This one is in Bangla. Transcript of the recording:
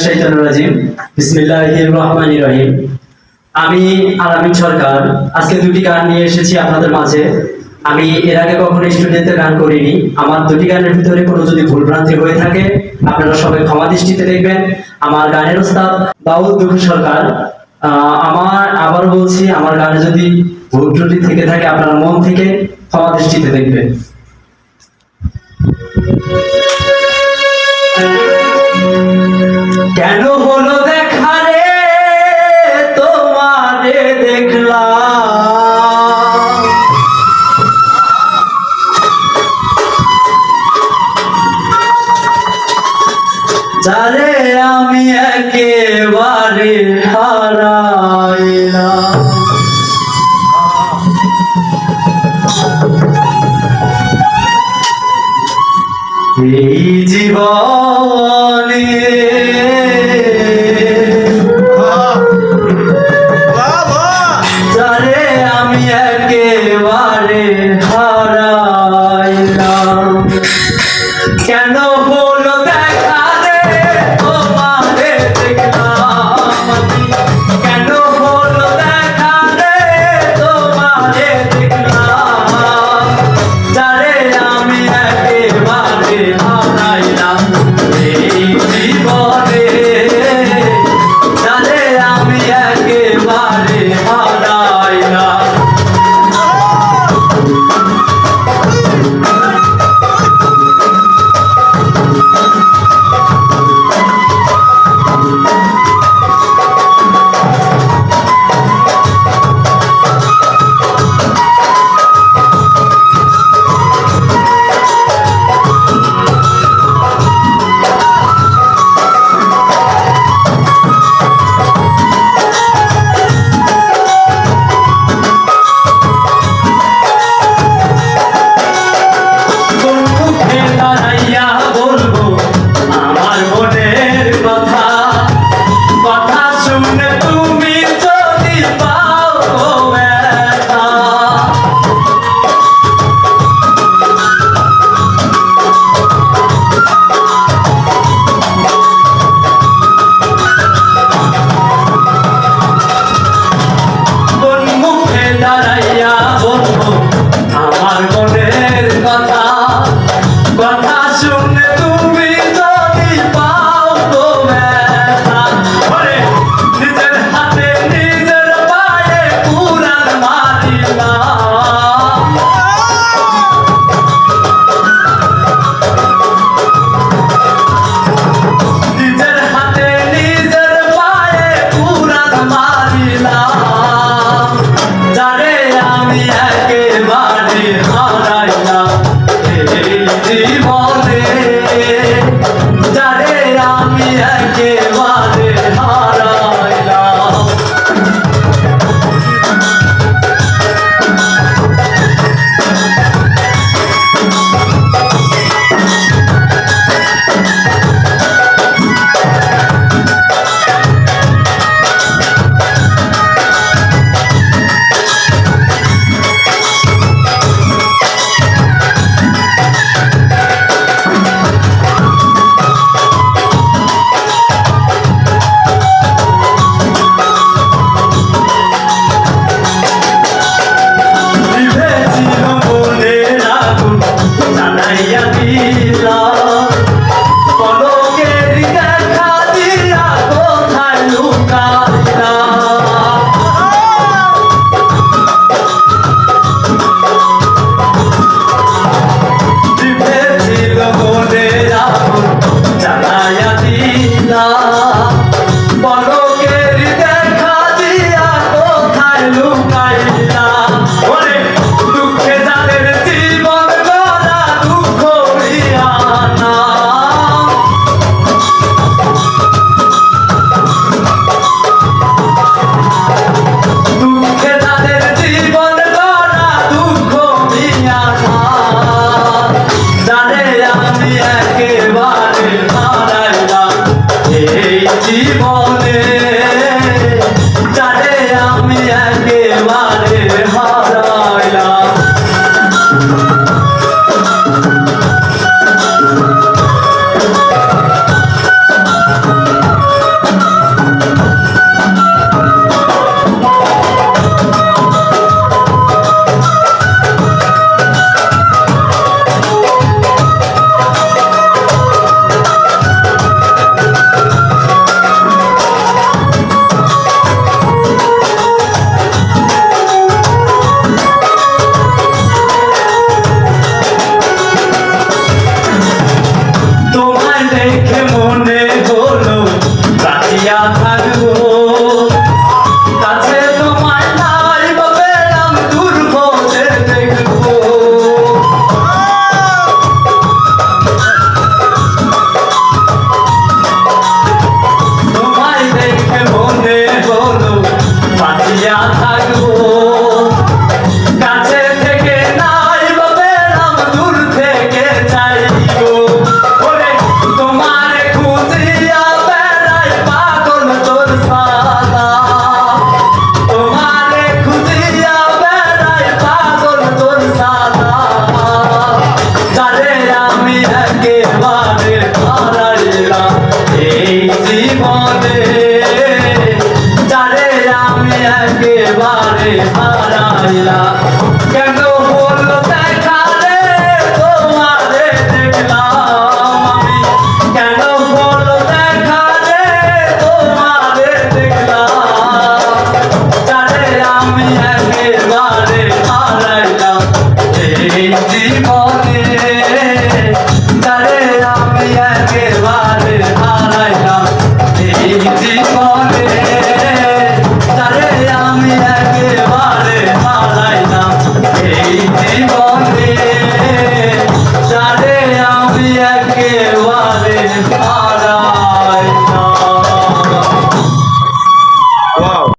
শাইতানুর রাজিম। বিসমিল্লাহির রহমানির রহিম। আমি আলামিন সরকার আজকে দুটি গান নিয়ে এসেছি আপনাদের মাঝে। আমি এর আগে কখনো স্টুডিওতে গান করিনি। আমার দুটি গানের ভিতরে কোনো যদি ভুলভ্রান্তি হয়ে থাকে আপনারা সবাই ক্ষমা দৃষ্টিতে দেখবেন। আমার গানের ওস্তাদ বাউল দুঃখ সরকার। আমার আবার বলছি, আমার গানে যদি ভুল ত্রুটি থেকে থাকে আপনারা মন থেকে ক্ষমা দৃষ্টিতে দেখবেন। কেন হলো দেখা রে তোমারে দেখলাম, যারে আমি একেবারে হারাইলাম। এই জীবনে যারে আমি একেবারে হারাইলাম, কেন হলো দেখা রে তোমারে দেখলাম, কেন হলো দেখা রে তোমারে দেখলাম, যারে আমি একেবারে হারাইলাম। এই জীবনে যারে আমি একেবারে হারাইলাম। এই জীবনে যারে আমি একেবারে হারাইলাম, কেন